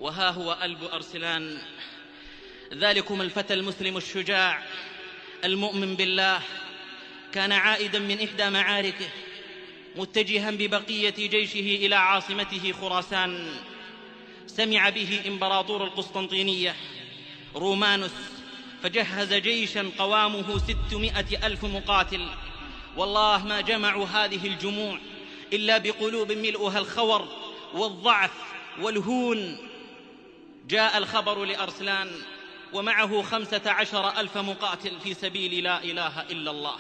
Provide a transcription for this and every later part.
وها هو ألب أرسلان، ذلكم الفتى المسلم الشجاع المؤمن بالله، كان عائدا من إحدى معاركه متجها ببقية جيشه إلى عاصمته خراسان. سمع به إمبراطور القسطنطينية رومانوس، فجهز جيشا قوامه 600,000 مقاتل. والله ما جمعوا هذه الجموع إلا بقلوب ملؤها الخور والضعف والهون. جاء الخبر لأرسلان ومعه 15,000 مقاتل في سبيل لا إله إلا الله.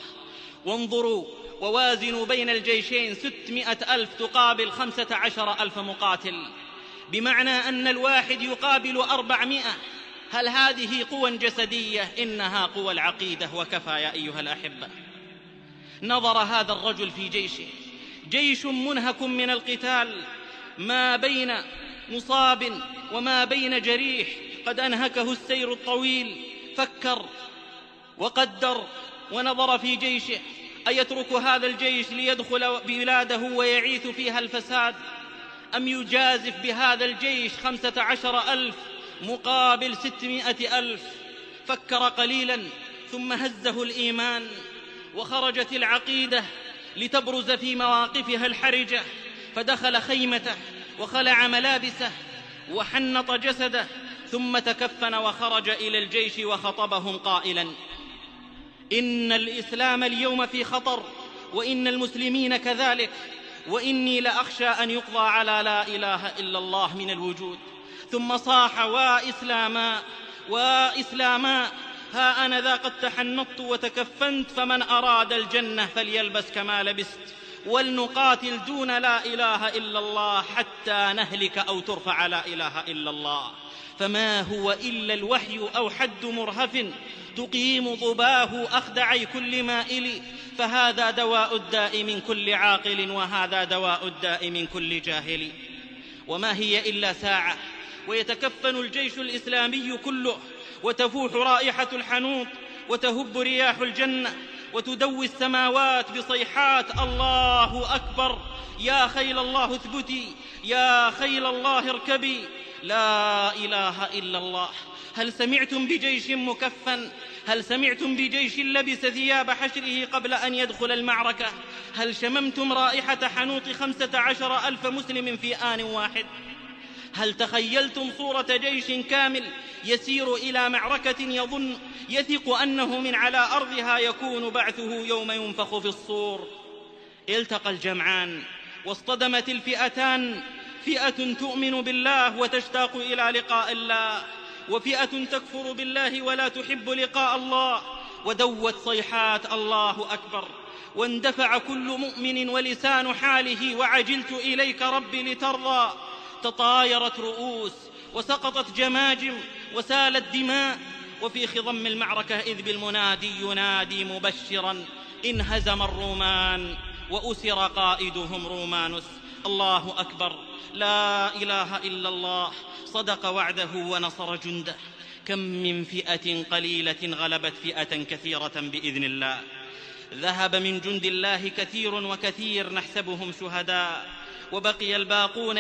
وانظروا ووازنوا بين الجيشين، 600,000 تقابل 15,000 مقاتل، بمعنى أن الواحد يقابل 400. هل هذه قوى جسدية؟ إنها قوى العقيدة وكفى يا أيها الأحبة. نظر هذا الرجل في جيشه، جيش منهك من القتال، ما بين مصاب وما بين جريح، قد أنهكه السير الطويل. فكر وقدر ونظر في جيشه، أيترك هذا الجيش ليدخل بلاده ويعيث فيها الفساد، أم يجازف بهذا الجيش 15,000 مقابل 600,000؟ فكر قليلا ثم هزه الإيمان، وخرجت العقيدة لتبرز في مواقفها الحرجة. فدخل خيمته وخلع ملابسه وحنط جسده، ثم تكفن وخرج إلى الجيش وخطبهم قائلا: إن الإسلام اليوم في خطر، وإن المسلمين كذلك، وإني لأخشى أن يقضى على لا إله إلا الله من الوجود. ثم صاح: وإسلاما وإسلاما، ها أنا ذا قد تحنطت وتكفنت، فمن أراد الجنة فليلبس كما لبست، ولنقاتل دون لا إله إلا الله حتى نهلك أو ترفع لا إله إلا الله. فما هو إلا الوحي أو حد مرهف تقيم ضباه أخدعي كل مائل، فهذا دواء الداء من كل عاقل، وهذا دواء الداء من كل جاهل. وما هي إلا ساعة ويتكفن الجيش الإسلامي كله، وتفوح رائحة الحنوط، وتهب رياح الجنة، وتدوي السماوات بصيحات: الله أكبر، يا خيل الله اثبتي، يا خيل الله اركبي، لا إله إلا الله. هل سمعتم بجيش مكفن؟ هل سمعتم بجيش لبس ثياب حشره قبل أن يدخل المعركة؟ هل شممتم رائحة حنوط 15,000 مسلم في آن واحد؟ هل تخيلتم صورة جيش كامل يسير إلى معركة يثق أنه من على أرضها يكون بعثه يوم ينفخ في الصور؟ التقى الجمعان واصطدمت الفئتان، فئة تؤمن بالله وتشتاق إلى لقاء الله، وفئة تكفر بالله ولا تحب لقاء الله. ودوت صيحات: الله أكبر، واندفع كل مؤمن ولسان حاله: وعجلت إليك ربي لترضى. تطايرت رؤوس وسقطت جماجم وسالت دماء. وفي خضم المعركة إذ بالمنادي ينادي مبشرا: انهزم الرومان وأسر قائدهم رومانوس. الله أكبر، لا إله إلا الله، صدق وعده ونصر جنده. كم من فئة قليلة غلبت فئة كثيرة بإذن الله. ذهب من جند الله كثير وكثير نحسبهم شهداء، وبقي الباقون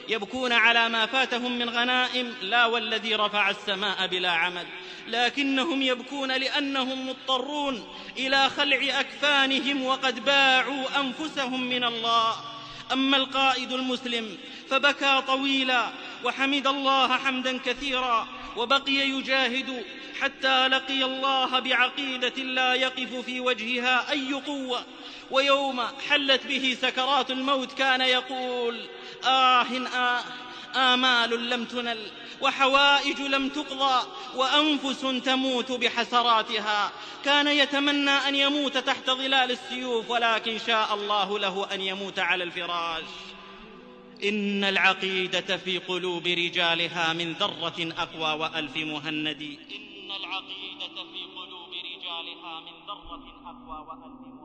يبكون على ما فاتهم من غنائم، لا والذي رفع السماء بلا عمد، لكنهم يبكون لأنهم مضطرون إلى خلع أكفانهم وقد باعوا أنفسهم من الله. أما القائد المسلم فبكى طويلا وحمد الله حمدا كثيرا، وبقي يجاهد حتى لقي الله بعقيدة لا يقف في وجهها أي قوة. ويوم حلت به سكرات الموت كان يقول: آمال لم تنل، وحوائج لم تقضى، وأنفس تموت بحسراتها. كان يتمنى أن يموت تحت ظلال السيوف، ولكن شاء الله له أن يموت على الفراش. إن العقيدة في قلوب رجالها من ذرة أقوى وألف مهند. إن العقيدة في قلوب رجالها من ذرة أقوى وألف مهند.